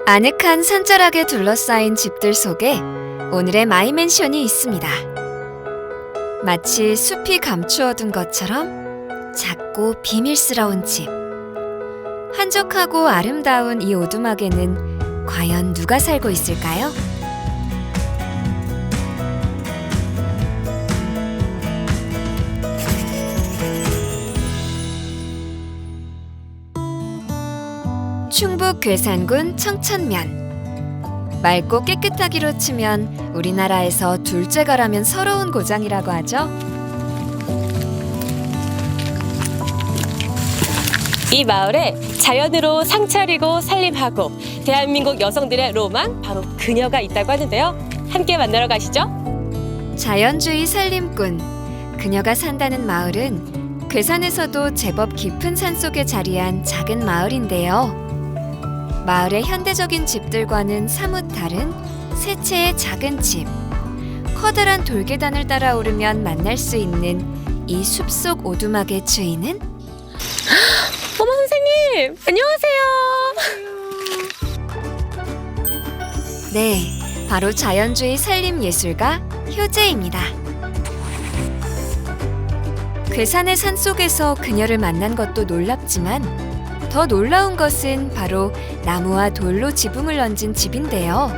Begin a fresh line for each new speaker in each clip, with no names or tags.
아늑한 산자락에 둘러싸인 집들 속에 오늘의 마이맨션이 있습니다. 마치 숲이 감추어둔 것처럼 작고 비밀스러운 집. 한적하고 아름다운 이 오두막에는 과연 누가 살고 있을까요? 충북 괴산군 청천면. 맑고 깨끗하기로 치면 우리나라에서 둘째가라면 서러운 고장이라고 하죠.
이 마을에 자연으로 상차리고 살림하고 대한민국 여성들의 로망 바로 그녀가 있다고 하는데요. 함께 만나러 가시죠.
자연주의 살림꾼. 그녀가 산다는 마을은 괴산에서도 제법 깊은 산속에 자리한 작은 마을인데요. 마을의 현대적인 집들과는 사뭇 다른 세 채의 작은 집. 커다란 돌계단을 따라 오르면 만날 수 있는 이 숲속 오두막의 주인은
어머 선생님, 안녕하세요.
네, 바로 자연주의 살림예술가 효재입니다. 괴산의 산속에서 그녀를 만난 것도 놀랍지만 더 놀라운 것은 바로 나무와 돌로 지붕을 얹은 집인데요.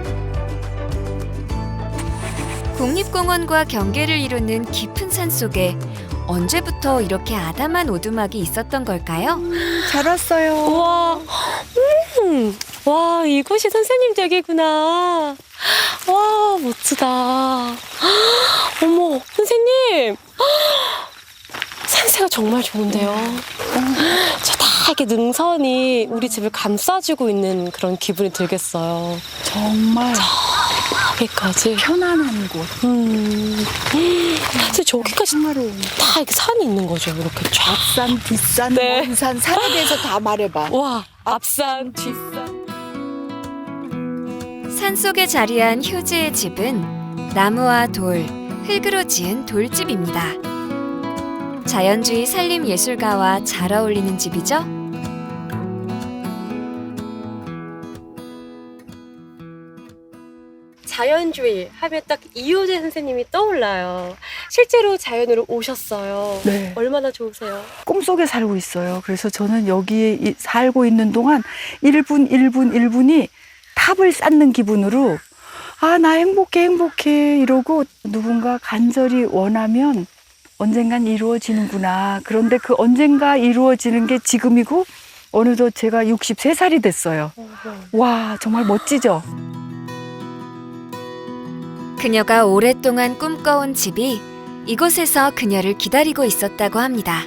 국립공원과 경계를 이루는 깊은 산속에 언제부터 이렇게 아담한 오두막이 있었던 걸까요?
잘 왔어요.
와, 와 이곳이 선생님 댁이구나. 와 멋지다. 어머 선생님, 산세가 정말 좋은데요. 저 다 이렇게 능선이 우리 집을 감싸주고 있는 그런 기분이 들겠어요.
정말
여기까지.
편안한 곳.
사실 저기까지
정말로
다 이렇게 산이 있는 거죠. 이렇게 쫙.
앞산, 뒷산,
네.
먼산, 산에 대해서 다 말해봐.
와, 앞산, 뒷산.
산속에 자리한 효재의 집은 나무와 돌, 흙으로 지은 돌집입니다. 자연주의 살림예술가와 잘 어울리는 집이죠?
자연주의 하면 딱 이효재 선생님이 떠올라요. 실제로 자연으로 오셨어요.
네.
얼마나 좋으세요?
꿈속에 살고 있어요. 그래서 저는 여기에 살고 있는 동안 1분, 1분, 1분이 탑을 쌓는 기분으로 아, 나 행복해 이러고 누군가 간절히 원하면 언젠간 이루어지는구나. 그런데 그 언젠가 이루어지는 게 지금이고 어느덧 제가 63살이 됐어요. 와, 정말 멋지죠?
그녀가 오랫동안 꿈꿔온 집이 이곳에서 그녀를 기다리고 있었다고 합니다.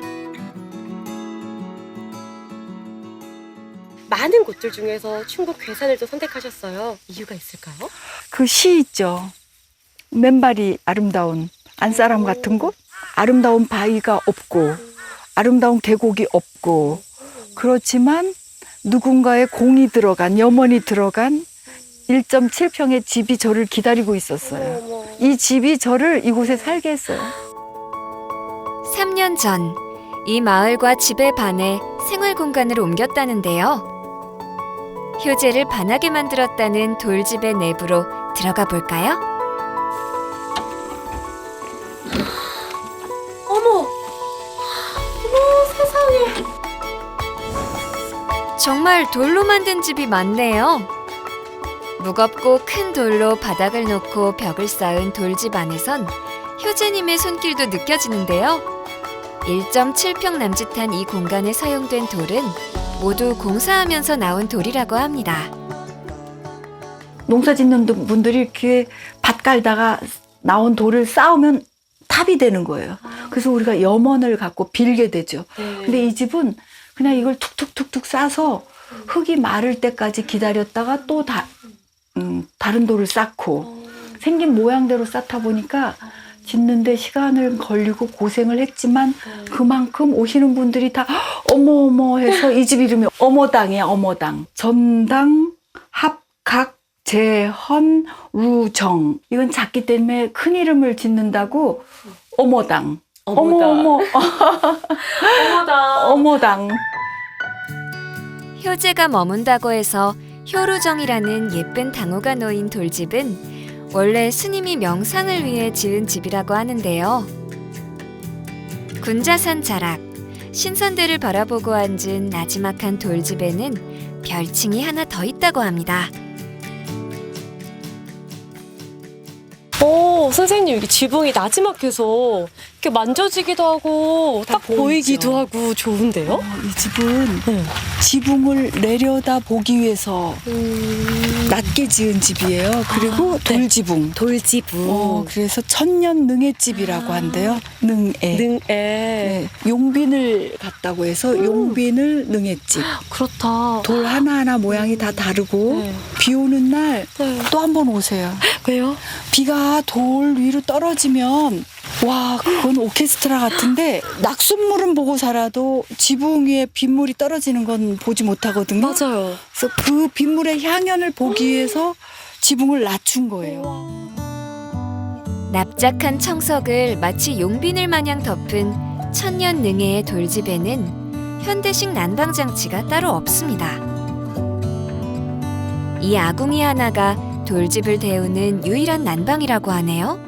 많은 곳들 중에서 충북 괴산을 또 선택하셨어요. 이유가 있을까요?
그 시 있죠. 맨발이 아름다운 안사람 같은 곳, 아름다운 바위가 없고 아름다운 계곡이 없고 그렇지만 누군가의 공이 들어간 염원이 들어간 1.7평의 집이 저를 기다리고 있었어요. 이 집이 저를 이곳에 살게 했어요.
3년 전, 이 마을과 집에 반해 생활 공간을 옮겼다는데요. 효재를 반하게 만들었다는 돌집의 내부로 들어가 볼까요?
어머, 세상에.
정말 돌로 만든 집이 많네요. 무겁고 큰 돌로 바닥을 놓고 벽을 쌓은 돌집 안에선 효재님의 손길도 느껴지는데요. 1.7평 남짓한 이 공간에 사용된 돌은 모두 공사하면서 나온 돌이라고 합니다.
농사 짓는 분들이 이렇게 밭 갈다가 나온 돌을 쌓으면 탑이 되는 거예요. 그래서 우리가 염원을 갖고 빌게 되죠. 근데 이 집은 그냥 이걸 툭툭툭툭 싸서 흙이 마를 때까지 기다렸다가 또 다른 돌을 쌓고 생긴 모양대로 쌓다 보니까 짓는데 시간을 걸리고 고생을 했지만 그만큼 오시는 분들이 다 어머어머 해서 이 집 이름이 어머당이야. 어머당. 전당, 합각, 재헌, 루정. 이건 작기 때문에 큰 이름을 짓는다고 어머당. 어머 어머
어머다.
어머당.
효제가 머문다고 해서 효루정이라는 예쁜 당호가 놓인 돌집은 원래 스님이 명상을 위해 지은 집이라고 하는데요. 군자산 자락, 신선대를 바라보고 앉은 나지막한 돌집에는 별칭이 하나 더 있다고 합니다.
선생님, 여기 지붕이 나지막해서 이렇게 만져지기도 하고
다
딱 보이기도
보이죠.
하고 좋은데요?
이 집은
네.
지붕을 내려다 보기 위해서 낮게 지은 집이에요. 그리고
네.
돌지붕.
돌지붕.
그래서 천년 능해집이라고 한대요. 능해.
능에.
네, 용빈을 같다고 해서 용빈을 능해집.
그렇다.
돌 하나하나 모양이 다 다르고
네.
비 오는 날 또
네.
한 번 오세요.
왜요?
비가 돌 위로 떨어지면 와 그건 오케스트라 같은데 낙숫물은 보고 살아도 지붕 위에 빗물이 떨어지는 건 보지 못하거든요.
맞아요.
그래서 그 빗물의 향연을 보기 위해서 지붕을 낮춘 거예요.
납작한 청석을 마치 용비늘 마냥 덮은 천년 능해의 돌집에는 현대식 난방장치가 따로 없습니다. 이 아궁이 하나가 돌집을 데우는 유일한 난방이라고 하네요.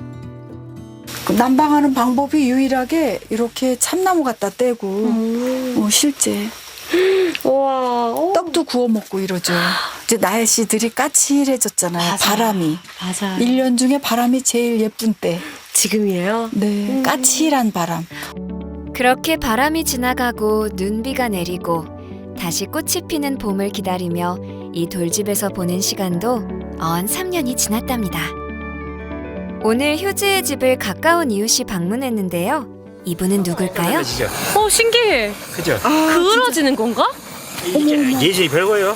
그 난방하는 방법이 유일하게 이렇게 참나무 갖다 떼고 실제
우와.
떡도 구워 먹고 이러죠. 이제 날씨들이 까칠해졌잖아요.
맞아요.
바람이.
맞아요.
1년 중에 바람이 제일 예쁜 때.
지금이에요?
네, 까칠한 바람.
그렇게 바람이 지나가고 눈비가 내리고 다시 꽃이 피는 봄을 기다리며 이 돌집에서 보낸 시간도 언 3년이 지났답니다. 오늘 효재의 집을 가까운 이웃이 방문했는데요. 이분은 누굴까요?
그죠?
신기해.
그죠?
그을어지는 건가?
예전이 별거요.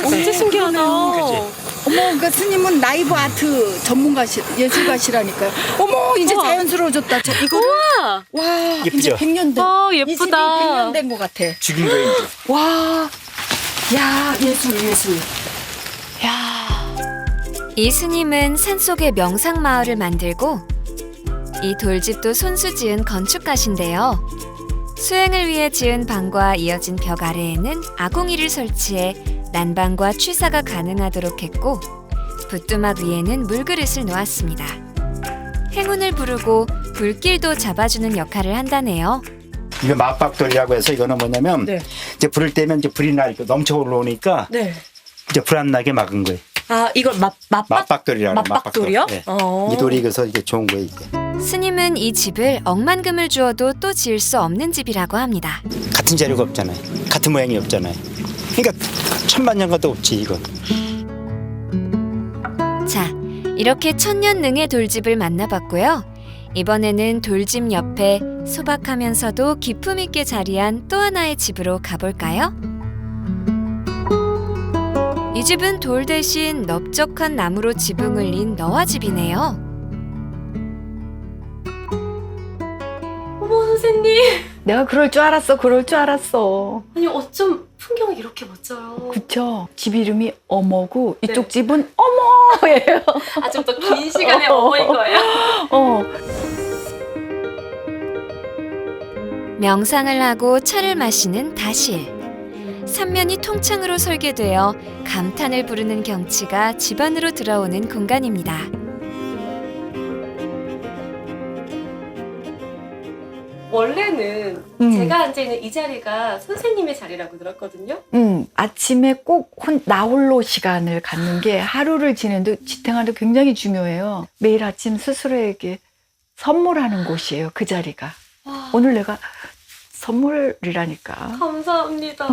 진짜 신기하다.
그치?
어머, 그러니까 스님은 라이브 아트 전문가시, 예술가시라니까요. 어머, 이제
우와.
자연스러워졌다. 이거를
우와.
와,
예쁘죠?
이제 100년 된.
예쁘다.
이 집이 100년 된 것 같아.
죽인 거예요. 이제.
와, 야, 예술.
야.
이 스님은 산속에 명상 마을을 만들고 이 돌집도 손수 지은 건축가신데요. 수행을 위해 지은 방과 이어진 벽 아래에는 아궁이를 설치해 난방과 취사가 가능하도록 했고 부뚜막 위에는 물그릇을 놓았습니다. 행운을 부르고 불길도 잡아주는 역할을 한다네요.
이거 맞박돌이라고 해서 이거는 뭐냐면
네.
이제 불을 떼면 이제 불이 나 넘쳐 올라오니까
네.
이제 불 안 나게 막은 거예요.
이걸
맞박돌이라고 해요.
맞박돌이요?
네. 이 돌이 그래서 이게 좋은 거예요. 이게.
스님은 이 집을 억만금을 주어도 또 지을 수 없는 집이라고 합니다.
같은 재료가 없잖아요. 같은 모양이 없잖아요. 그러니까 천만년가도 없지 이거.
자, 이렇게 천년능의 돌집을 만나봤고요. 이번에는 돌집 옆에 소박하면서도 기품 있게 자리한 또 하나의 집으로 가볼까요? 이 집은 돌 대신 넓적한 나무로 지붕을 린 너화집이네요.
어머, 선생님.
내가 그럴 줄 알았어.
아니, 어쩜 풍경이 이렇게 멋져요.
그쵸? 집 이름이 어머고 이쪽
네.
집은 어머예요.
좀 더 긴 시간에 어머인 거예요.
명상을 하고 차를 마시는 다실. 삼면이 통창으로 설계되어 감탄을 부르는 경치가 집 안으로 들어오는 공간입니다.
원래는 제가 앉아있는 이 자리가 선생님의 자리라고 들었거든요.
아침에 꼭 나 홀로 시간을 갖는 게 하루를 지내는데 지탱하는데 굉장히 중요해요. 매일 아침 스스로에게 선물하는 곳이에요. 그 자리가.
와,
오늘 내가 선물이라니까.
감사합니다.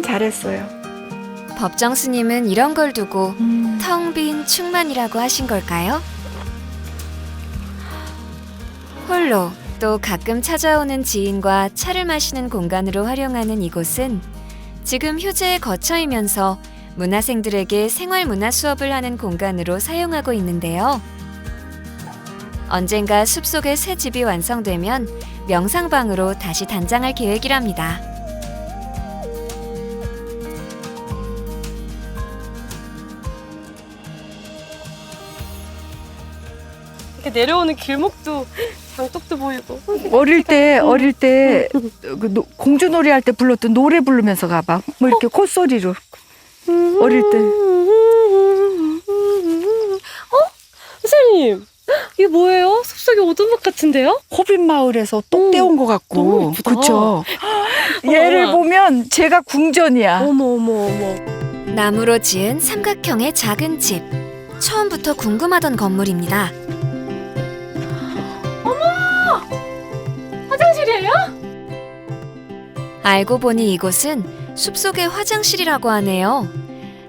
잘했어요.
법정 스님은 이런 걸 두고
음.
텅 빈 충만이라고 하신 걸까요? 홀로 또 가끔 찾아오는 지인과 차를 마시는 공간으로 활용하는 이곳은 지금 효제의 거처이면서 문화생들에게 생활문화 수업을 하는 공간으로 사용하고 있는데요. 언젠가 숲속의 새 집이 완성되면 명상방으로 다시 단장할 계획이랍니다.
이렇게 내려오는 길목도 장독도 보이고.
어릴 때 공주놀이 할 때 불렀던 노래 부르면서 가봐. 뭐 이렇게 콧소리로. 어릴 때.
선생님, 이게 뭐예요? 숲속에 오두막 같은데요?
호빗 마을에서 똑 떼온 것
너무
같고.
예쁘다.
그렇죠. 얘를 보면 제가 궁전이야.
어머.
나무로 지은 삼각형의 작은 집. 처음부터 궁금하던 건물입니다.
화장실이에요?
알고 보니 이곳은 숲속의 화장실이라고 하네요.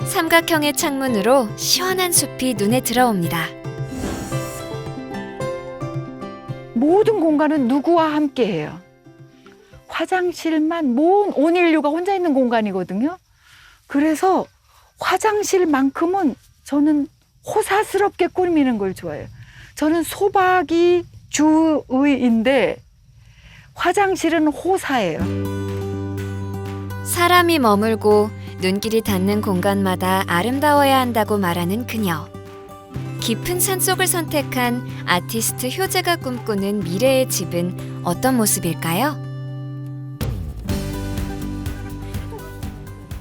삼각형의 창문으로 시원한 숲이 눈에 들어옵니다.
모든 공간은 누구와 함께해요. 화장실만 온 인류가 혼자 있는 공간이거든요. 그래서 화장실만큼은 저는 호사스럽게 꾸미는 걸 좋아해요. 저는 소박이 주의인데 화장실은 호사예요.
사람이 머물고 눈길이 닿는 공간마다 아름다워야 한다고 말하는 그녀. 깊은 산속을 선택한 아티스트 효재가 꿈꾸는 미래의 집은 어떤 모습일까요?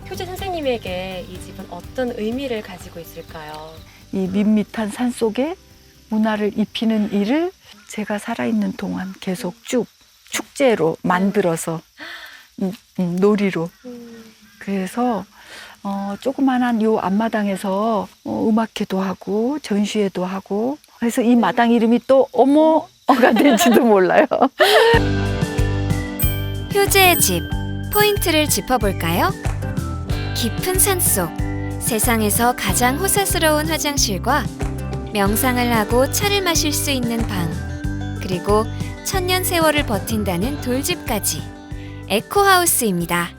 효재 선생님에게 이 집은 어떤 의미를 가지고 있을까요?
이 밋밋한 산속에 문화를 입히는 일을 제가 살아있는 동안 계속 쭉 축제로 만들어서 놀이로. 그래서 조그만한 요 앞마당에서 음악회도 하고 전시회도 하고 그래서 이 마당 이름이 또 어머가 될지도 몰라요.
효재의 집, 포인트를 짚어볼까요? 깊은 산속, 세상에서 가장 호사스러운 화장실과 명상을 하고 차를 마실 수 있는 방, 그리고 천년 세월을 버틴다는 돌집까지 에코하우스입니다.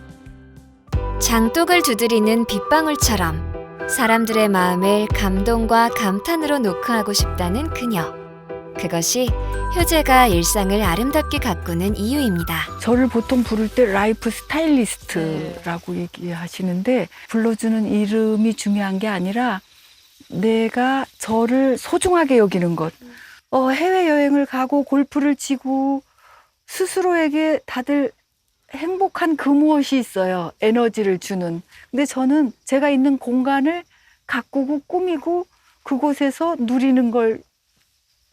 장독을 두드리는 빗방울처럼 사람들의 마음을 감동과 감탄으로 노크하고 싶다는 그녀. 그것이 효재가 일상을 아름답게 가꾸는 이유입니다.
저를 보통 부를 때 라이프 스타일리스트라고 얘기하시는데 불러주는 이름이 중요한 게 아니라 내가 저를 소중하게 여기는 것. 해외여행을 가고 골프를 치고 스스로에게 다들 행복한 그 무엇이 있어요. 에너지를 주는. 근데 저는 제가 있는 공간을 가꾸고 꾸미고 그곳에서 누리는 걸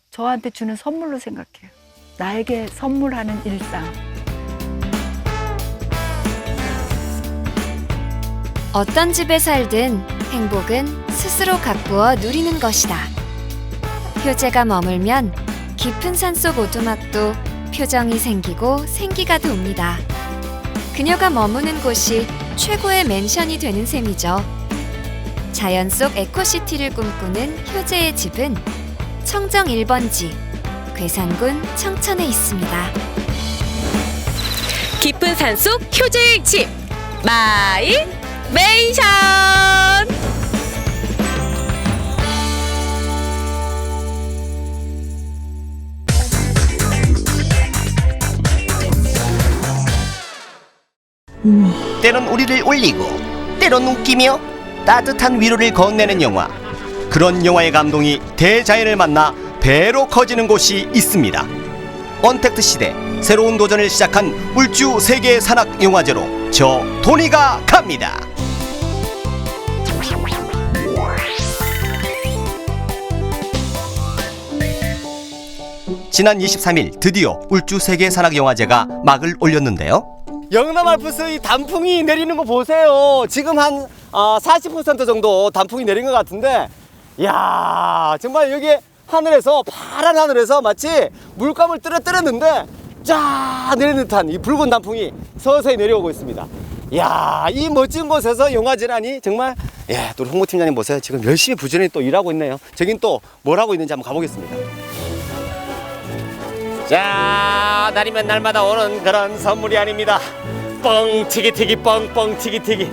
저한테 주는 선물로 생각해요. 나에게 선물하는 일상.
어떤 집에 살든 행복은 스스로 가꾸어 누리는 것이다. 효재가 머물면 깊은 산속 오두막도 표정이 생기고 생기가 돕니다. 그녀가 머무는 곳이 최고의 맨션이 되는 셈이죠. 자연 속 에코시티를 꿈꾸는 효재의 집은 청정 1번지, 괴산군 청천에 있습니다.
깊은 산속 효재의 집, 마이 맨션!
때론 우리를 울리고 때론 웃기며 따뜻한 위로를 건네는 영화. 그런 영화의 감동이 대자연을 만나 배로 커지는 곳이 있습니다. 언택트 시대 새로운 도전을 시작한 울주 세계 산악 영화제로 저 도니가 갑니다. 지난 23일 드디어 울주 세계 산악 영화제가 막을 올렸는데요.
영남 알프스 이 단풍이 내리는 거 보세요. 지금 한 40% 정도 단풍이 내린 것 같은데, 이야, 정말 여기 하늘에서, 파란 하늘에서 마치 물감을 떨어뜨렸는데 쫙 내리는 듯한 이 붉은 단풍이 서서히 내려오고 있습니다. 이야, 이 멋진 곳에서 영화제라니 정말. 예, 또 홍보팀장님 보세요. 지금 열심히 부지런히 또 일하고 있네요. 저긴 또 뭘 하고 있는지 한번 가보겠습니다. 자, 날이면 날마다 오는 그런 선물이 아닙니다. 뻥튀기 뻥튀기.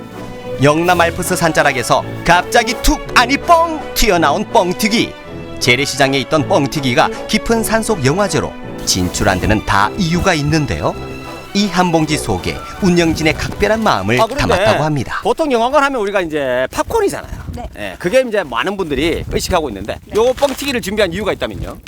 영남 알프스 산자락에서 갑자기 툭 아니 뻥 튀어나온 뻥튀기. 재래시장에 있던 뻥튀기가 깊은 산속 영화제로 진출한 데는 다 이유가 있는데요. 이 한 봉지 속에 운영진의 각별한 마음을 담았다고 합니다.
보통 영화관 하면 우리가 이제 팝콘이잖아요.
네.
예, 그게 이제 많은 분들이 의식하고 있는데 요 뻥튀기를 준비한 이유가 있다면요.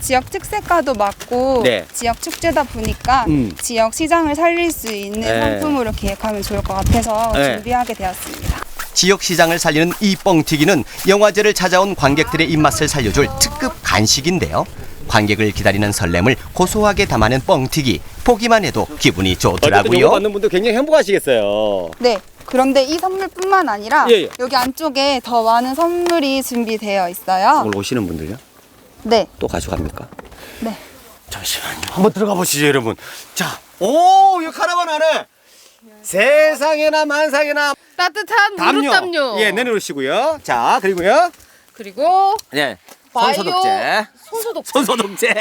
지역 특색과도 맞고
네.
지역 축제다 보니까 지역 시장을 살릴 수 있는
네.
상품으로 기획하면 좋을 것 같아서
네.
준비하게 되었습니다.
지역 시장을 살리는 이 뻥튀기는 영화제를 찾아온 관객들의 입맛을 살려줄 특급 간식인데요. 관객을 기다리는 설렘을 고소하게 담아낸 뻥튀기. 보기만 해도 기분이
어쨌든 이거
좋더라고요.
받는 분들 굉장히 행복하시겠어요.
네. 그런데 이 선물뿐만 아니라
예, 예.
여기 안쪽에 더 많은 선물이 준비되어 있어요.
오늘 오시는 분들요?
네.
또 가져갑니까?
네.
잠시만요. 한번 들어가 보시죠, 여러분. 자, 오, 이 카라반 안에 세상에나 만상에나
따뜻한 무릎담요.
예, 내놓으시고요. 자, 그리고요.
그리고
네.
바이오
손소독제.
손소독
손소독제.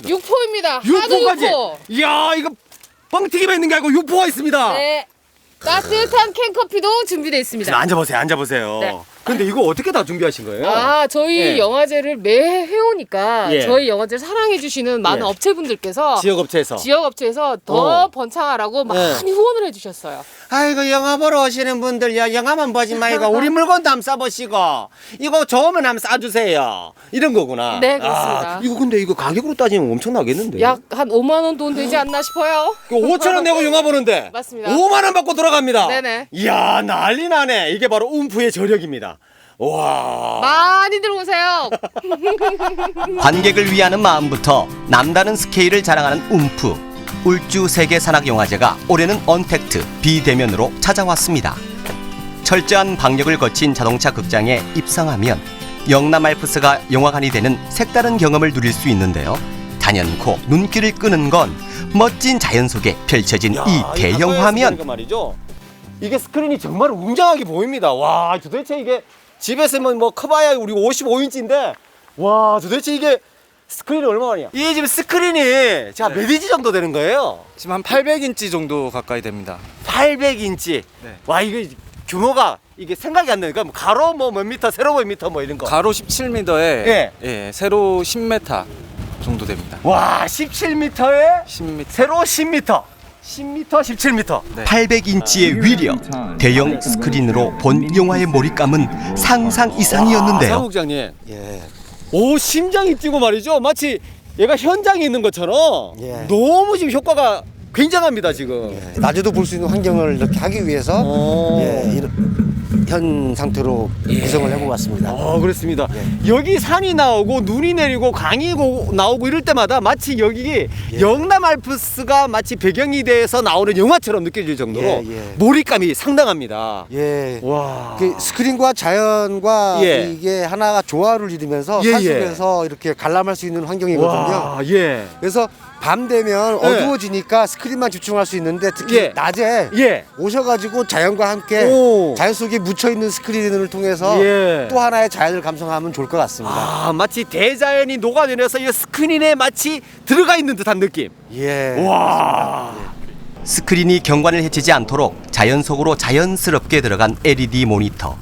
육포입니다. 한우
육포까지.
육포.
이야, 이거 뻥튀기만 있는 게 아니고 육포가 있습니다.
네. 따뜻한 캔커피도 준비되어 있습니다.
앉아보세요, 앉아보세요.
네.
근데 이거 어떻게 다 준비하신 거예요?
아, 저희
예.
영화제를 매해 해오니까
예.
저희 영화제를 사랑해주시는 많은
예.
업체분들께서
지역업체에서.
지역업체에서 더
어.
번창하라고
네.
많이 후원을 해주셨어요.
아이고, 영화 보러 오시는 분들요, 영화만 보지 말고 우리 물건도 한번 싸보시고 이거 좋으면 한번 싸주세요, 이런 거구나.
네, 그렇습니다.
이거 근데 이거 가격으로 따지면 엄청나겠는데.
약 한 5만 원 돈 되지 않나 싶어요.
5,000원 내고 영화 보는데
맞습니다.
5만 원 받고 들어갑니다.
네네.
이야, 난리 나네. 이게 바로 움프의 저력입니다. 와.
많이 들어오세요.
관객을 위하는 마음부터 남다른 스케일을 자랑하는 움프. 울주 세계산악영화제가 올해는 언택트 비대면으로 찾아왔습니다. 철저한 방역을 거친 자동차 극장에 입성하면 영남 알프스가 영화관이 되는 색다른 경험을 누릴 수 있는데요. 단연코 눈길을 끄는 건 멋진 자연 속에 펼쳐진 이 대형 화면.
말이죠. 이게 스크린이 정말 웅장하게 보입니다. 와, 도대체 이게 집에서는 뭐 커봐야 우리 55인치인데 와, 도대체 이게 스크린이 얼마나? 이게 지금 스크린이 자, 몇 인치 정도 되는 거예요?
지금 한 800인치 정도 가까이 됩니다.
800인치.
네.
와, 이게 규모가 이게 생각이 안 나니까 뭐 가로 뭐 몇 미터, 세로 몇 미터 뭐 이런 거.
가로 17m에
예.
세로 10m 정도 됩니다.
와, 17m에
10m.
세로 10m. 10m, 17m.
네.
800인치의 위력, 대형 스크린으로 본 영화의 몰입감은 상상 이상이었는데요.
사무국장님.
예.
오, 심장이 뛰고 말이죠. 마치 얘가 현장에 있는 것처럼
예.
너무 지금 효과가 굉장합니다, 지금.
낮에도 볼 수 있는 환경을 이렇게 하기 위해서
오.
현 상태로 구성을 해보았습니다.
그렇습니다. 여기 산이 나오고 눈이 내리고 강이 나오고 이럴 때마다 마치 여기 영남 알프스가 마치 배경이 돼서 나오는 영화처럼 느껴질 정도로 몰입감이 상당합니다.
예.
와.
그 스크린과 자연과
예.
이게 하나가 조화를 이루면서
예,
산속에서 이렇게 관람할 수 있는 환경이거든요.
와, 예.
그래서 밤 되면 어두워지니까 스크린만 집중할 수 있는데 특히
예.
낮에
예.
오셔가지고 자연과 함께
오.
자연 속에 묻혀있는 스크린을 통해서
예.
또 하나의 자연을 감상하면 좋을 것 같습니다.
아, 마치 대자연이 녹아내려서 이 스크린에 마치 들어가 있는 듯한 느낌.
예.
와.
스크린이 경관을 해치지 않도록 자연 속으로 자연스럽게 들어간 LED 모니터.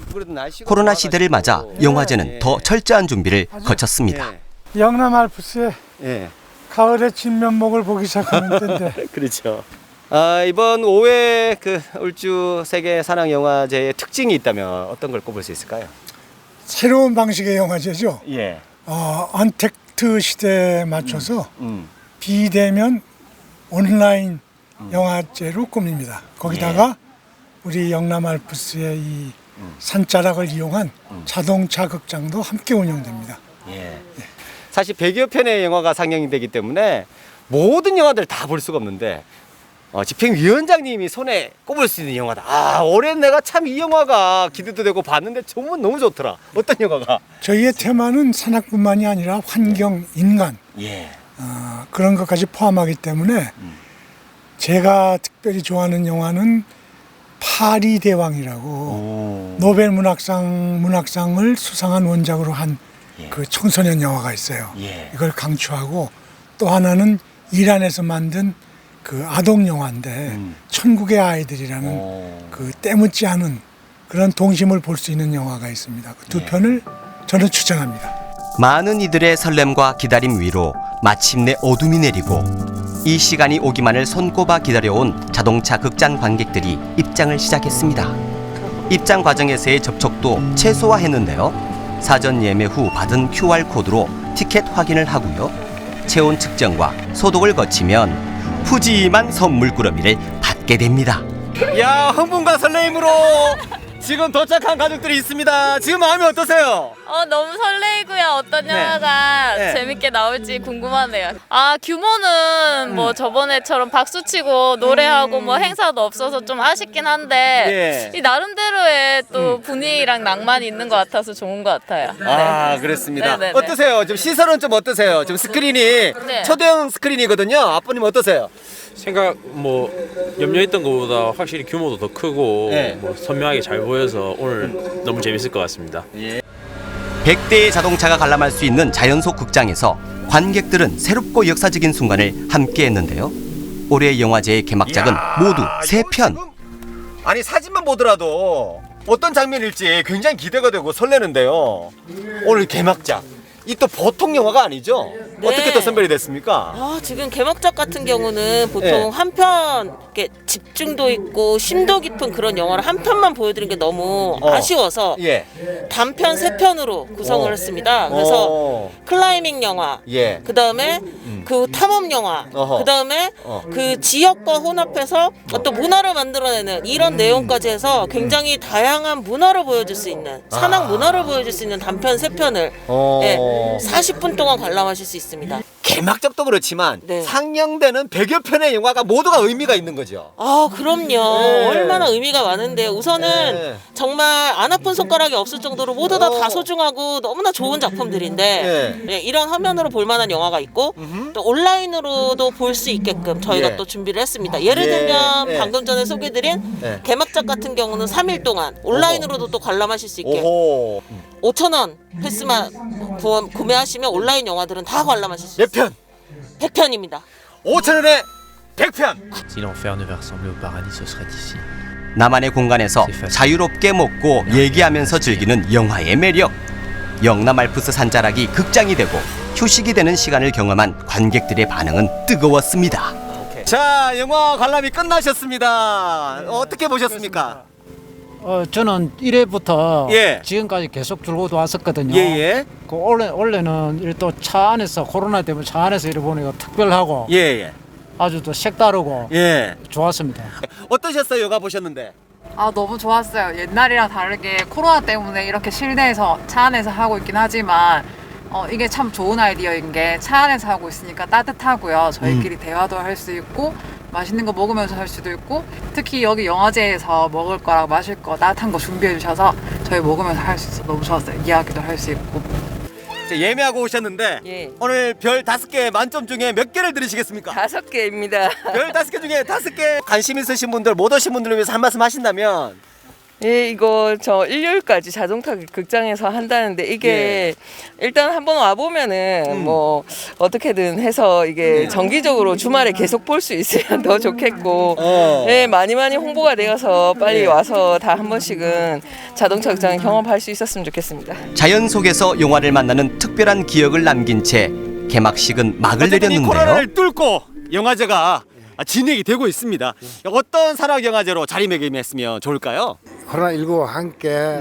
코로나 시대를 맞아 영화제는 더 철저한 준비를 거쳤습니다.
영남 알프스의
예.
가을의 진면목을 보기 시작하는 때인데
그렇죠. 아, 이번 5회 그 울주 세계 산악 영화제의 특징이 있다면 어떤 걸 꼽을 수 있을까요?
새로운 방식의 영화제죠.
예.
언택트 시대에 맞춰서 비대면 온라인 영화제로 꾸밉니다. 거기다가 우리 영남 알프스의 이 산자락을 이용한 자동차 극장도 함께 운영됩니다.
예. 사실 100여 편의 영화가 상영이 되기 때문에 모든 영화들 다 볼 수가 없는데 집행위원장님이 손에 꼽을 수 있는 영화다. 아, 올해 내가 참 이 영화가 기대도 되고 봤는데 정말 너무 좋더라. 어떤 영화가?
저희의 테마는 산악뿐만이 아니라 환경, 인간
예.
그런 것까지 포함하기 때문에 제가 특별히 좋아하는 영화는 파리 대왕이라고 노벨 문학상을 수상한 원작으로 한 그 청소년 영화가 있어요.
예.
이걸 강추하고 또 하나는 이란에서 만든 그 아동 영화인데 천국의 아이들이라는 그 때묻지 않은 그런 동심을 볼 수 있는 영화가 있습니다. 그 두 편을 저는 추천합니다.
많은 이들의 설렘과 기다림 위로 마침내 어둠이 내리고 이 시간이 오기만을 손꼽아 기다려온 자동차 극장 관객들이 입장을 시작했습니다. 입장 과정에서의 접촉도 최소화했는데요. 사전 예매 후 받은 QR코드로 티켓 확인을 하고요. 체온 측정과 소독을 거치면 푸짐한 선물 꾸러미를 받게 됩니다.
야, 흥분과 설레임으로 지금 도착한 가족들이 있습니다. 지금 마음이 어떠세요?
너무 설레이고요. 어떤
네.
영화가
네.
재밌게 나올지 궁금하네요. 규모는 뭐 저번에처럼 박수치고 노래하고 뭐 행사도 없어서 좀 아쉽긴 한데 이 나름대로의 또 분위기랑 낭만이 있는 것 같아서 좋은 것 같아요.
아,
네.
그렇습니다.
네네네.
어떠세요? 좀 시설은 좀 어떠세요? 지금 스크린이
네.
초대형 스크린이거든요. 아버님 어떠세요?
생각 뭐 염려했던 것보다 확실히 규모도 더 크고
네.
뭐 선명하게 잘 보여서 오늘 너무 재밌을 것 같습니다.
100대의 자동차가 관람할 수 있는 자연속 극장에서 관객들은 새롭고 역사적인 순간을 함께했는데요. 올해 영화제의 개막작은 모두 3편.
아니, 사진만 보더라도 어떤 장면일지 굉장히 기대가 되고 설레는데요. 오늘 개막작. 이 또 보통 영화가 아니죠?
네.
어떻게 또 선별이 됐습니까?
지금 개막작 같은 경우는 보통
네.
한 편 집중도 있고 심도 깊은 그런 영화를 한 편만 보여드린 게 너무 아쉬워서
예.
단편 3편으로 구성을 했습니다. 그래서 클라이밍 영화,
예.
그 다음에 그 탐험 영화,
어허.
그 다음에 그 지역과 혼합해서 어떤 문화를 만들어내는 이런 내용까지 해서 굉장히 다양한 문화를 보여줄 수 있는 산악 문화를 보여줄 수 있는 단편 3편을 40분 동안 관람하실 수 있습니다.
개막작도 그렇지만
네.
상영되는 100여 편의 영화가 모두가 의미가 있는 거죠.
그럼요.
네.
얼마나 의미가 많은데 우선은
네.
정말 안 아픈 손가락이 없을 정도로 모두 다 소중하고 너무나 좋은 작품들인데
네.
이런 화면으로 볼 만한 영화가 있고 또 온라인으로도 볼 수 있게끔 저희가
예.
또 준비를 했습니다. 예를
예.
들면
예.
방금 전에 소개드린
네.
개막작 같은 경우는 3일 동안 온라인으로도 또 관람하실 수 있게
오호.
5,000원 패스만 구매하시면 온라인 영화들은 다 관람하실 수
몇
있어요.
편?
100편입니다.
5,000원에 100편.
Si l'enfer ne veut ressembler au paradis, ce serait ici.
나만의 공간에서 자유롭게 먹고 얘기하면서 즐기는 영화의 매력. 영남 알프스 산자락이 극장이 되고 휴식이 되는 시간을 경험한 관객들의 반응은 뜨거웠습니다.
자, 영화 관람이 끝나셨습니다. 어떻게 보셨습니까?
저는 1회부터
예.
지금까지 계속 줄곧 왔었거든요.
예예.
그 원래는 또 차 안에서 코로나 때문에 차 안에서 이래 보니까 특별하고
예예.
아주 또 색다르고
예.
좋았습니다.
어떠셨어요? 영화 보셨는데?
너무 좋았어요. 옛날이랑 다르게 코로나 때문에 이렇게 실내에서 차 안에서 하고 있긴 하지만 이게 참 좋은 아이디어인 게 차 안에서 하고 있으니까 따뜻하고요. 저희끼리 대화도 할 수 있고 맛있는 거 먹으면서 할 수도 있고 특히 여기 영화제에서 먹을 거랑 마실 거 따뜻한 거 준비해 주셔서 저희 먹으면서 할 수 있어서 너무 좋았어요. 이야기도 할 수 있고.
예매하고 오셨는데
예.
오늘 별 5개 만점 중에 몇 개를 들으시겠습니까?
5개입니다.
별 5개 중에 5개 관심 있으신 분들 못 오신 분들을 위해서 한 말씀 하신다면
예, 이거 저 일요일까지 자동차 극장에서 한다는데 이게 일단 한번 와보면은 뭐 어떻게든 해서 이게 정기적으로 주말에 계속 볼 수 있으면 더 좋겠고 예, 많이 홍보가 되어서 빨리 와서 다 한 번씩은 자동차 극장 경험할 수 있었으면 좋겠습니다.
자연 속에서 영화를 만나는 특별한 기억을 남긴 채 개막식은 막을
어쨌든 이
내렸는데요.
코로나를 뚫고 영화제가 진행이 되고 있습니다. 어떤 산악 영화제로 자리매김했으면 좋을까요?
코로나19와 함께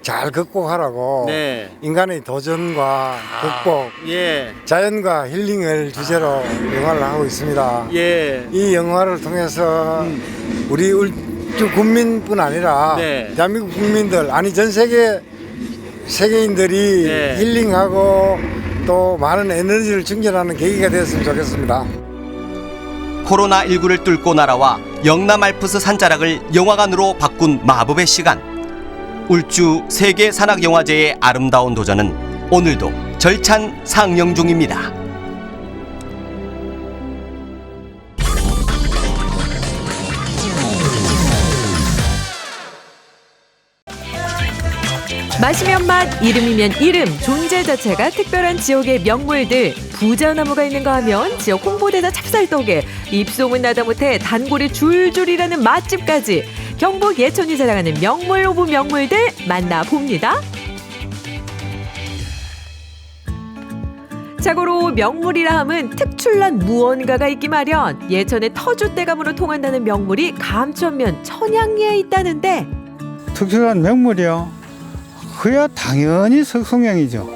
잘 극복하라고
네.
인간의 도전과 극복,
예.
자연과 힐링을 주제로 영화를 하고 있습니다.
예.
이 영화를 통해서 우리 울주 국민뿐 아니라
네.
대한민국 국민들 아니 전 세계인들이
네.
힐링하고 또 많은 에너지를 충전하는 계기가 되었으면 좋겠습니다.
코로나19를 뚫고 날아와 영남 알프스 산자락을 영화관으로 바꾼 마법의 시간. 울주 세계 산악 영화제의 아름다운 도전은 오늘도 절찬 상영 중입니다.
마시면 맛, 이름이면 이름, 존재 자체가 특별한 지역의 명물들. 부자나무가 있는가 하면 지역 홍보대사 찹쌀떡에 입소문 나다 못해 단골이 줄줄이라는 맛집까지 경북 예천이 자랑하는 명물 오브 명물들 만나봅니다. 자고로 명물이라 함은 특출난 무언가가 있기 마련. 예천의 터줏대감으로 통한다는 명물이 감천면 천양리에 있다는데
특별한 명물이요.
그야 당연히 석송령이죠.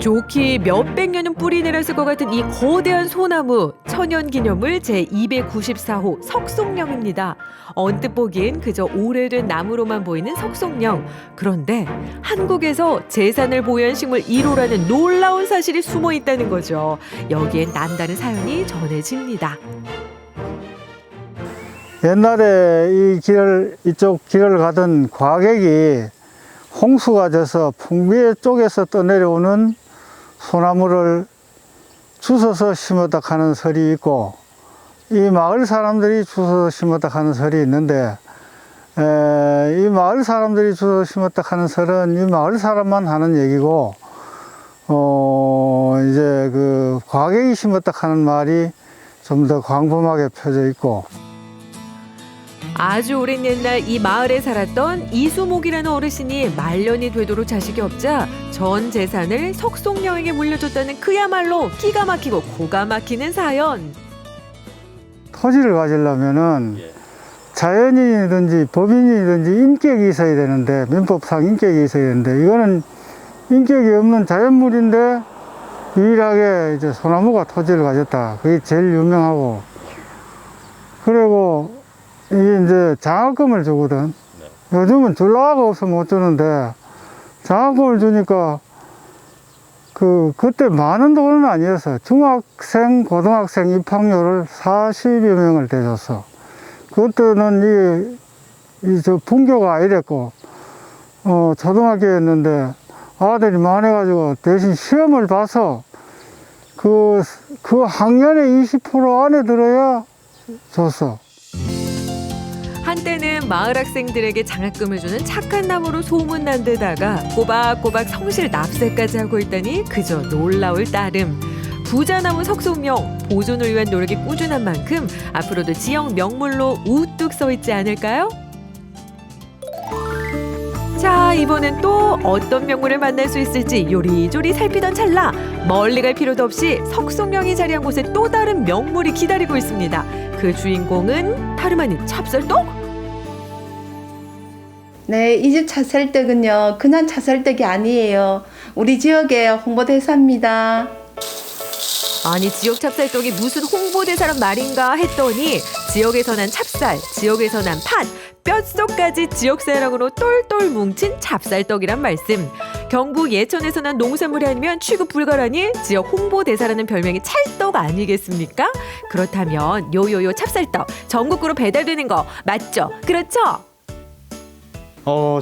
좋기 몇백 년은 뿌리 내렸을 것 같은 이 거대한 소나무, 천연기념물 제294호 석송령입니다. 언뜻 보기엔 그저 오래된 나무로만 보이는 석송령. 그런데 한국에서 재산을 보유한 식물 1호라는 놀라운 사실이 숨어 있다는 거죠. 여기엔 남다른 사연이 전해집니다.
옛날에 이쪽 길을 가던 과객이 홍수가 져서 풍비 쪽에서 떠내려오는 소나무를 주워서 심었다 하는 설이 있고, 이 마을 사람들이 주워서 심었다 하는 설이 있는데, 이 마을 사람들이 주워서 심었다 하는 설은 이 마을 사람만 하는 얘기고, 이제 그 과객이 심었다 하는 말이 좀 더 광범하게 펴져 있고.
아주 오랜 옛날 이 마을에 살았던 이수목이라는 어르신이 말년이 되도록 자식이 없자 전 재산을 석송령에게 물려줬다는 그야말로 기가 막히고 고가 막히는 사연.
토지를 가지려면은 자연인이든지 법인이든지 인격이 있어야 되는데, 민법상 인격이 있어야 되는데, 이거는 인격이 없는 자연물인데 유일하게 이제 소나무가 토지를 가졌다. 그게 제일 유명하고. 그리고 이게 이제 장학금을 주거든. 요즘은 줄 나가 없으면 못 주는데, 장학금을 주니까 그때 많은 돈은 아니었어. 중학생, 고등학생 입학료를 40여 명을 대줬어. 그때는 저 분교가 아니랬고, 초등학교였는데 아들이 많아가지고 대신 시험을 봐서 그 학년의 20% 안에 들어야 줬어.
한때는 마을 학생들에게 장학금을 주는 착한 나무로 소문난 데다가 꼬박꼬박 성실 납세까지 하고 있다니 그저 놀라울 따름. 부자나무 석송령 보존을 위한 노력이 꾸준한 만큼 앞으로도 지역 명물로 우뚝 서 있지 않을까요? 자, 이번엔 또 어떤 명물을 만날 수 있을지 요리조리 살피던 찰나 멀리 갈 필요도 없이 석송령이 자리한 곳에 또 다른 명물이 기다리고 있습니다. 그 주인공은 다름 아닌 찹쌀떡?
네, 이 집 찹쌀떡은요, 그냥 찹쌀떡이 아니에요. 우리 지역의 홍보대사입니다.
아니, 지역 찹쌀떡이 무슨 홍보대사란 말인가 했더니 지역에서 난 찹쌀, 지역에서 난 팥, 뼛속까지 지역사랑으로 똘똘 뭉친 찹쌀떡이란 말씀. 경북 예천에서 난 농산물이 아니면 취급 불가라니 지역 홍보대사라는 별명이 찰떡 아니겠습니까? 그렇다면 요요요 찹쌀떡 전국으로 배달되는 거 맞죠? 그렇죠?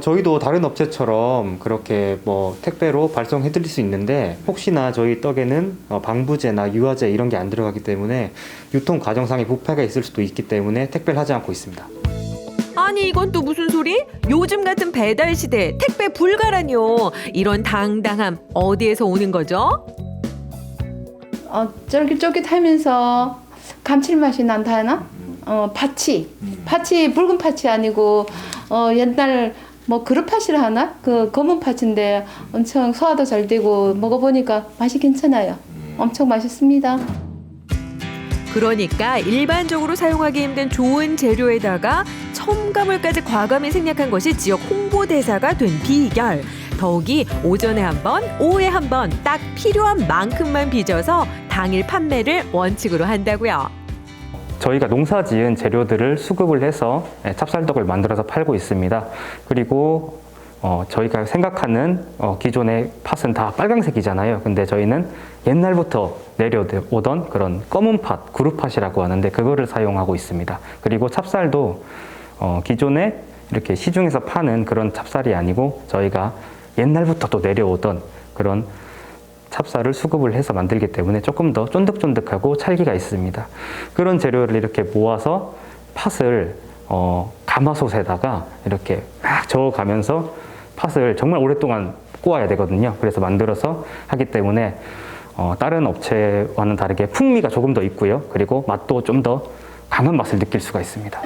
저희도 다른 업체처럼 그렇게 뭐 택배로 발송해 드릴 수 있는데, 혹시나 저희 떡에는 방부제나 유화제 이런 게 안 들어가기 때문에 유통 과정상의 부패가 있을 수도 있기 때문에 택배를 하지 않고 있습니다.
아니, 이건 또 무슨 소리? 요즘 같은 배달 시대 택배 불가라뇨. 이런 당당함 어디에서 오는 거죠?
쫄깃쫄깃하면서 감칠맛이 난다 하나? 팥이 붉은 팥이 아니고 옛날 뭐 그릇팥이라 하나? 그 검은 팥인데 엄청 소화도 잘 되고 먹어보니까 맛이 괜찮아요. 엄청 맛있습니다.
그러니까 일반적으로 사용하기 힘든 좋은 재료에다가 첨가물까지 과감히 생략한 것이 지역 홍보대사가 된 비결. 더욱이 오전에 한 번, 오후에 한 번 딱 필요한 만큼만 빚어서 당일 판매를 원칙으로 한다고요.
저희가 농사지은 재료들을 수급을 해서 찹쌀떡을 만들어서 팔고 있습니다. 그리고 저희가 생각하는 기존의 팥은 다 빨강색이잖아요. 근데 저희는 옛날부터 내려오던 그런 검은 팥, 구루팥이라고 하는데 그거를 사용하고 있습니다. 그리고 찹쌀도 기존에 이렇게 시중에서 파는 그런 찹쌀이 아니고 저희가 옛날부터 또 내려오던 그런 찹쌀을 수급을 해서 만들기 때문에 조금 더 쫀득쫀득하고 찰기가 있습니다. 그런 재료를 이렇게 모아서 팥을 가마솥에다가 이렇게 막 저어가면서 팥을 정말 오랫동안 구워야 되거든요. 그래서 만들어서 하기 때문에 다른 업체와는 다르게 풍미가 조금 더 있고요. 그리고 맛도 좀 더 강한 맛을 느낄 수가 있습니다.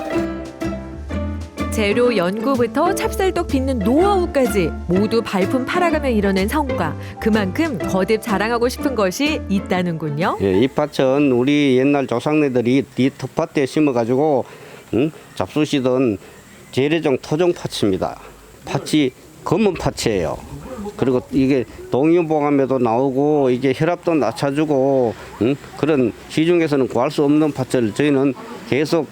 재료 연구부터 찹쌀떡 빚는 노하우까지 모두 발품 팔아가며 이뤄낸 성과. 그만큼 거듭 자랑하고 싶은 것이 있다는군요.
예, 이 팥은 우리 옛날 조상네들이 이 텃밭에 심어가지고 잡수시던 재래종 토종 팥입니다. 팥이 검은 파츠예요. 그리고 이게 동의보감에도 나오고 이게 혈압도 낮춰주고 그런 시중에서는 구할 수 없는 파츠를 저희는 계속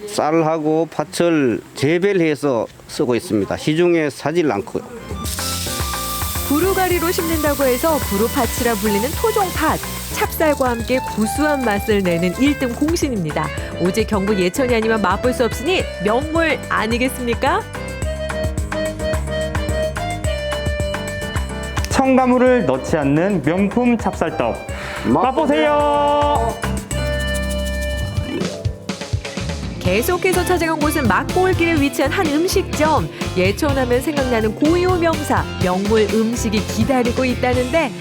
쌀하고 파츠를 재배를 해서 쓰고 있습니다. 시중에 사질 않고요.
부루가리로 심는다고 해서 부루파츠라 불리는 토종팥. 찹쌀과 함께 구수한 맛을 내는 1등 공신입니다. 오직 경북 예천이 아니면 맛볼 수 없으니 명물 아니겠습니까?
첨가물을 넣지 않는 명품 찹쌀떡. 맛보세요.
계속해서 찾아간 곳은 막골길에 위치한 한 음식점. 예천하면 생각나는 고유 명사, 명물 음식이 기다리고 있다는데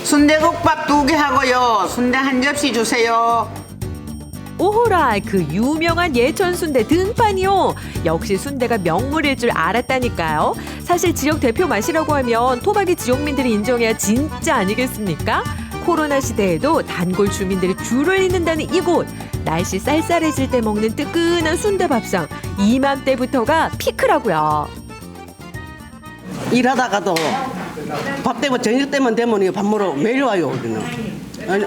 순대국밥 2개 하고요. 순대 1접시 주세요.
오호라, 그 유명한 예천 순대 등판이요. 역시 순대가 명물일 줄 알았다니까요. 사실 지역 대표 맛이라고 하면 토박이 지역민들이 인정해야 진짜 아니겠습니까? 코로나 시대에도 단골 주민들이 줄을 잇는다는 이곳. 날씨 쌀쌀해질 때 먹는 뜨끈한 순대밥상. 이맘때부터가 피크라고요.
일하다가도 밥 되고 저녁 때만 되면 밥 먹으러 매일 와요. 우리는. 아니,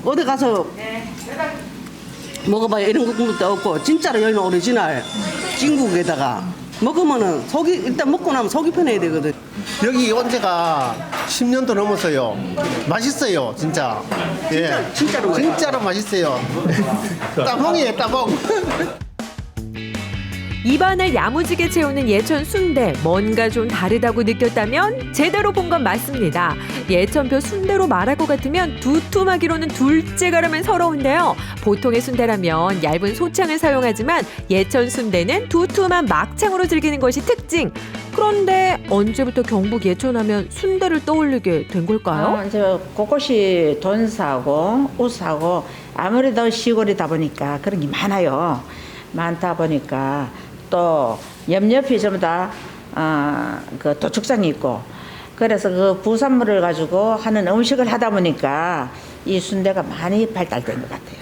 어디 가서 먹어봐야 이런 국물도 없고 진짜로 여기는 오리지널 진국에다가 먹으면은 속이 일단 먹고 나면 속이 편해야 되거든.
여기 온 지가 10년도 넘었어요. 맛있어요, 진짜. 예, 진짜로 맛있어요. 따봉이에요, 따봉.
입안을 야무지게 채우는 예천 순대. 뭔가 좀 다르다고 느꼈다면 제대로 본 건 맞습니다. 예천표 순대로 말할 것 같으면 두툼하기로는 둘째가라면 서러운데요. 보통의 순대라면 얇은 소창을 사용하지만 예천 순대는 두툼한 막창으로 즐기는 것이 특징. 그런데 언제부터 경북 예천하면 순대를 떠올리게 된 걸까요?
이제 곳곳이 돈 사고 옷 사고 아무래도 시골이다 보니까 그런 게 많아요. 많다 보니까 또 옆옆이 전부 다 그 도축장이 있고 그래서 그 부산물을 가지고 하는 음식을 하다 보니까 이 순대가 많이 발달된 것 같아요.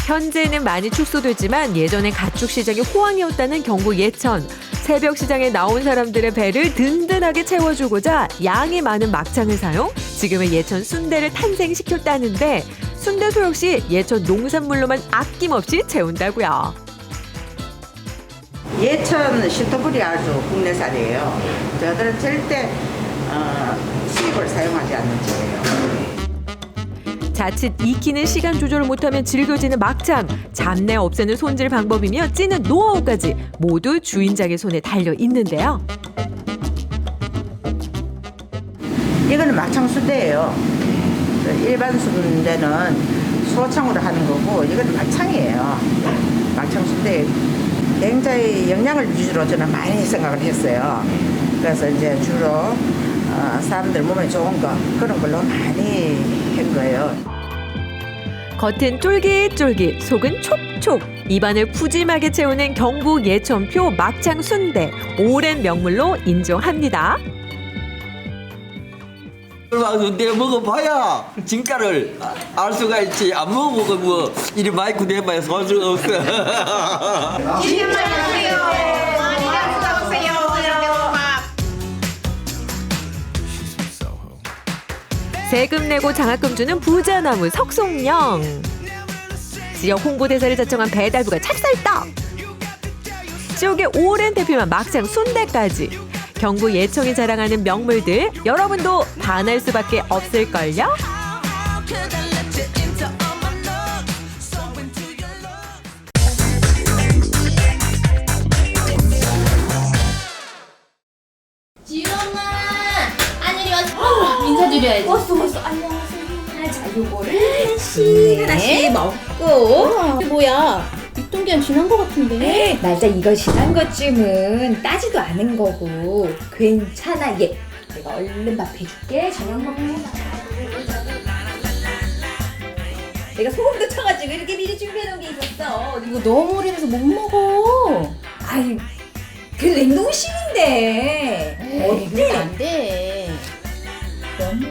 현재는 많이 축소됐지만 예전에 가축 시장이 호황이었다는 경북 예천. 새벽 시장에 나온 사람들의 배를 든든하게 채워주고자 양이 많은 막창을 사용, 지금의 예천 순대를 탄생시켰다는데 순대소 역시 예천 농산물로만 아낌없이 채운다고요.
예천 시토불이 아주 국내산이에요. 저들은 절대 수입을 사용하지 않는 집이에요.
자칫 익히는 시간 조절을 못하면 질겨지는 막창, 잡내 없애는 손질 방법이며 찌는 노하우까지 모두 주인장의 손에 달려 있는데요.
이거는 막창 순대예요. 일반 순대는 소창으로 하는 거고 이건 막창이에요. 막창 순대 굉장히 영양을 위주로 저는 많이 생각을 했어요. 그래서 이제 주로 사람들 몸에 좋은 거 그런 걸로 많이 한 거예요.
겉은 쫄깃쫄깃, 속은 촉촉. 입안을 푸짐하게 채우는 경북 예천표 막창 순대. 오랜 명물로 인정합니다.
내가 먹어봐야 진가를 알 수가 있지. 안 먹어보고 뭐 이리 많이 구내봐야 살 수가 없어.
세금 내고 장학금 주는 부자나무 석송령. 지역 홍보대사를 자청한 배달부가 찹쌀떡. 지역의 오랜 대표만 막창 순대까지. 경북 예천이 자랑하는 명물들 여러분도 반할 수밖에 없을걸요?
지영아, 하늘이 왔어. 인사드려야지. 왔어. 안녕하세요. 자, 요거를 하나씩 먹고. 이게 뭐야? 유통기한 지난 거 같은데?
맞아, 이거 지난 것쯤은 따지도 않은 거고. 괜찮아, 얘. 내가 얼른 밥 해줄게. 저녁 먹는 거. 내가 소금도 쳐가지고 이렇게 미리 준비해놓은 게 있었어.
이거 너무 오래돼서 못 먹어.
아이, 그 냉동실인데.
어때? 안 돼.
너무.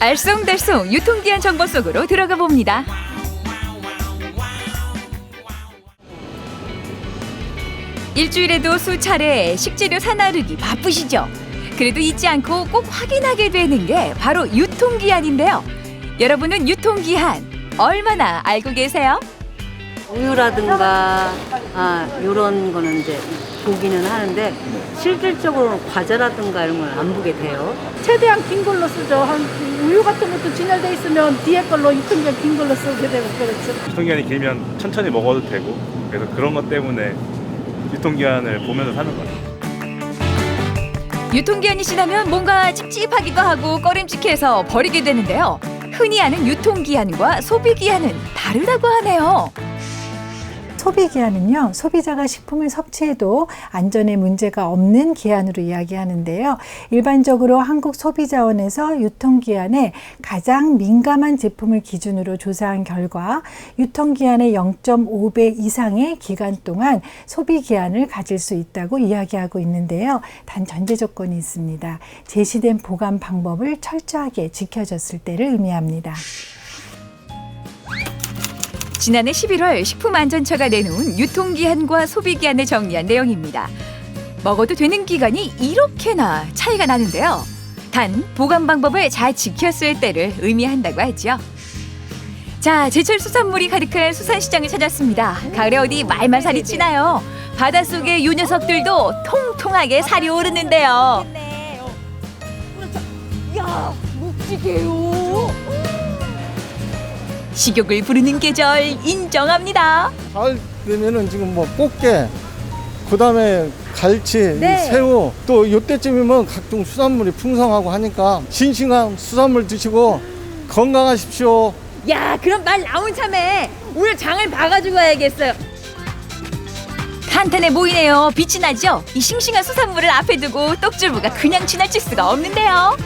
알쏭달쏭 유통기한 정보 속으로 들어가 봅니다.
일주일에도 수차례 식재료 사나르기 바쁘시죠? 그래도 잊지 않고 꼭 확인하게 되는 게 바로 유통기한인데요. 여러분은 유통기한 얼마나 알고 계세요?
우유라든가 이런 거는 이제 보기는 하는데 실질적으로 과자라든가 이런 건 안 보게 돼요.
최대한 긴 걸로 쓰죠. 한 우유 같은 것도 진열돼 있으면 뒤에 걸로 유통기한 긴 걸로 쓰게 되고 그렇죠.
유통기한이 길면 천천히 먹어도 되고 그래서 그런 것 때문에 유통기한을 보면서 사는 거예요.
유통기한이 지나면 뭔가 찝찝하기도 하고 꺼림칙해서 버리게 되는데요. 흔히 아는 유통기한과 소비기한은 다르다고 하네요.
소비기한은요, 소비자가 식품을 섭취해도 안전에 문제가 없는 기한으로 이야기하는데요. 일반적으로 한국소비자원에서 유통기한에 가장 민감한 제품을 기준으로 조사한 결과 유통기한의 0.5배 이상의 기간 동안 소비기한을 가질 수 있다고 이야기하고 있는데요. 단 전제 조건이 있습니다. 제시된 보관 방법을 철저하게 지켜졌을 때를 의미합니다.
지난해 11월 식품안전처가 내놓은 유통기한과 소비기한을 정리한 내용입니다. 먹어도 되는 기간이 이렇게나 차이가 나는데요. 단 보관 방법을 잘 지켰을 때를 의미한다고 하죠. 자, 제철 수산물이 가득한 수산시장을 찾았습니다. 가을에 어디 말만 살이 찌나요? 바닷속의 요 녀석들도 통통하게 살이 오르는데요.
야, 묵직해요.
식욕을 부르는 계절 인정합니다.
가을 되면은 지금 뭐 꽃게, 그다음에 갈치,
네.
새우, 또 이때쯤이면 각종 수산물이 풍성하고 하니까 싱싱한 수산물 드시고 건강하십시오.
야, 그럼 말 나온 참에 오늘 장을 봐가지고 와야겠어요.
한탄에 모이네요. 빛이 나죠? 이 싱싱한 수산물을 앞에 두고 떡줄부가 그냥 지나칠 수가 없는데요.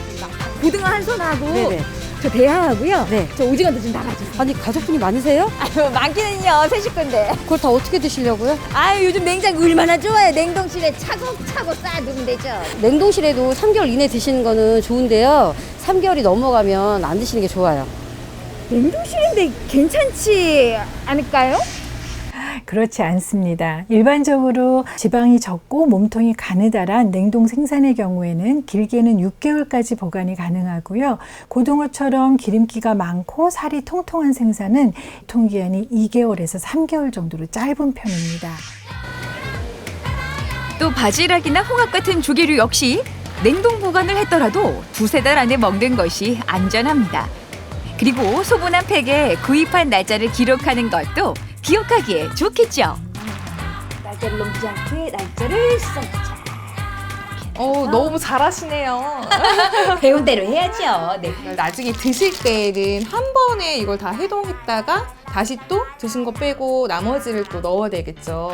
고등어 한 손하고
네네.
저 대하하고요.
네.
저 오징어도 좀 나가주세요.
아니 가족분이 많으세요?
아유, 많기는요. 세 식구인데.
그걸 다 어떻게 드시려고요?
아유, 요즘 냉장고 얼마나 좋아요. 냉동실에 차곡차곡 쌓아두면 되죠.
냉동실에도 3개월 이내 드시는 거는 좋은데요. 3개월이 넘어가면 안 드시는 게 좋아요.
냉동실인데 괜찮지 않을까요?
그렇지 않습니다. 일반적으로 지방이 적고 몸통이 가느다란 냉동 생산의 경우에는 길게는 6개월까지 보관이 가능하고요. 고등어처럼 기름기가 많고 살이 통통한 생산은 유통기한이 2개월에서 3개월 정도로 짧은 편입니다.
또 바지락이나 홍합 같은 조개류 역시 냉동 보관을 했더라도 2-3달 안에 먹는 것이 안전합니다. 그리고 소분한 팩에 구입한 날짜를 기록하는 것도 기억하기에 좋겠죠.
날짜를 넘지 않게 날짜를 써주자.
너무 잘하시네요.
배운 대로 해야죠. 네.
나중에 드실 때는 한 번에 이걸 다 해동했다가 다시 또 드신 거 빼고 나머지를 또 넣어야 되겠죠.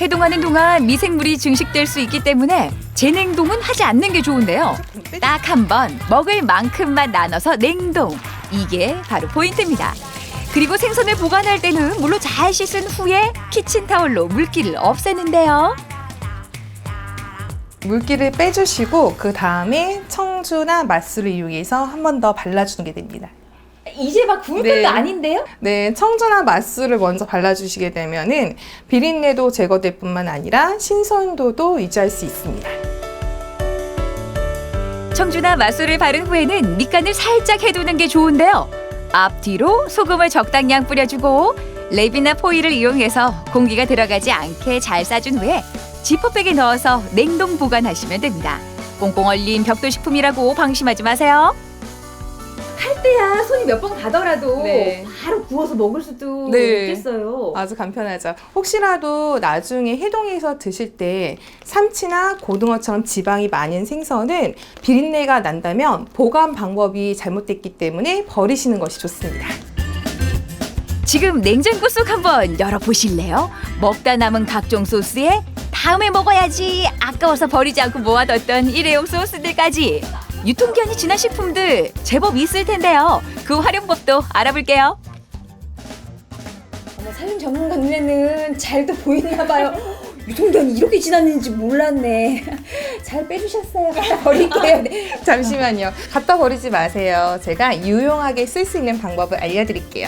해동하는 동안 미생물이 증식될 수 있기 때문에 재냉동은 하지 않는 게 좋은데요. 딱 한 번 먹을 만큼만 나눠서 냉동. 이게 바로 포인트입니다. 그리고 생선을 보관할 때는 물로 잘 씻은 후에 키친타올로 물기를 없애는데요.
물기를 빼주시고 그 다음에 청주나 맛술을 이용해서 한 번 더 발라주는 게 됩니다.
이제 막 구울 것도 아닌데요?
네, 청주나 맛술을 먼저 발라주시게 되면은 비린내도 제거될 뿐만 아니라 신선도도 유지할 수 있습니다.
청주나 맛술을 바른 후에는 밑간을 살짝 해두는 게 좋은데요. 앞뒤로 소금을 적당량 뿌려주고 랩이나 포일을 이용해서 공기가 들어가지 않게 잘 싸준 후에 지퍼백에 넣어서 냉동 보관하시면 됩니다. 꽁꽁 얼린 벽돌식품이라고 방심하지 마세요.
할 때야 손이 몇 번 가더라도
네.
바로 구워서 먹을 수도
네.
있겠어요.
아주 간편하죠. 혹시라도 나중에 해동해서 드실 때 삼치나 고등어처럼 지방이 많은 생선은 비린내가 난다면 보관 방법이 잘못됐기 때문에 버리시는 것이 좋습니다.
지금 냉장고 속 한번 열어보실래요? 먹다 남은 각종 소스에 다음에 먹어야지 아까워서 버리지 않고 모아뒀던 일회용 소스들까지 유통기한이 지난 식품들 제법 있을 텐데요. 그 활용법도 알아볼게요.
어머, 사용 전문가 눈에는 잘도 보이나 봐요. 유통기한이 이렇게 지났는지 몰랐네. 잘 빼주셨어요. 갖다 버릴게요. 네.
잠시만요. 갖다 버리지 마세요. 제가 유용하게 쓸 수 있는 방법을 알려드릴게요.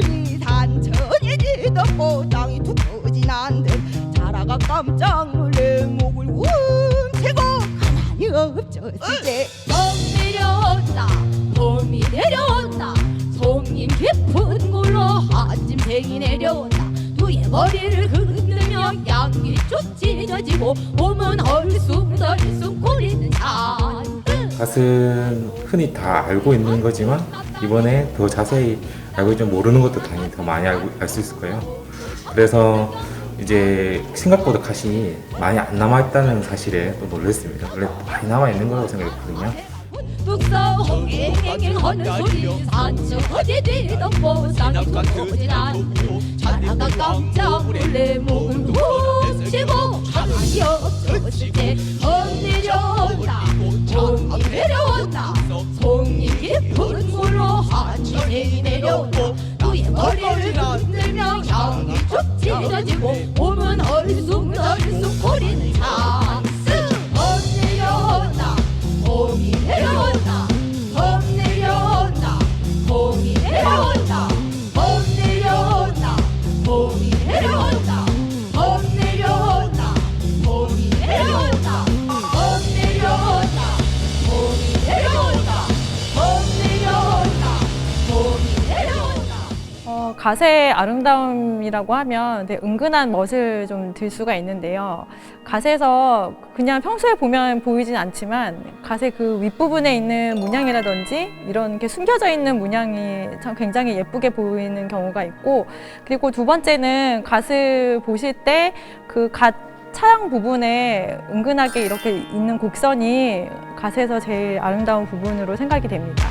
눈이 단천이 지덮고 땅이 툭 터진 한듯 자라가 깜짝 놀래 목을 움치고 가만히 엎쳤을때
봄 내려온다 봄이 내려온다 송림 깊은 곳으로 한짐승이 내려온다 두의 머리를 흔들며 양귀쭉 찢어지고 몸은 얼숭덜숭 꼬리는 잔뜩
갓은 흔히 다 알고 있는 거지만 이번에 더 자세히 알고 좀 모르는 것도 당연히 더 많이 알 수 있을 거예요. 그래서 이제 생각보다 갓이 많이 안 남아있다는 사실에 또 놀랐습니다. 원래 많이 남아있는 거라고 생각했거든요.
뚝성 갱갱하는 소리 산처지 뒤덮고 보상이 툭 터진 한들 자라가 깜짝 놀래 목을 훔치고 가만히 엎쳤을 때 봄 내려온다 봄이 내려온다 송이 깊은 물로 한짐승이 내려온다
갓의 아름다움이라고 하면 되게 은근한 멋을 좀 들 수가 있는데요. 갓에서 그냥 평소에 보면 보이진 않지만 갓의 그 윗부분에 있는 문양이라든지 이런 게 숨겨져 있는 문양이 참 굉장히 예쁘게 보이는 경우가 있고, 그리고 두 번째는 갓을 보실 때 그 갓 차양 부분에 은근하게 이렇게 있는 곡선이 갓에서 제일 아름다운 부분으로 생각이 됩니다.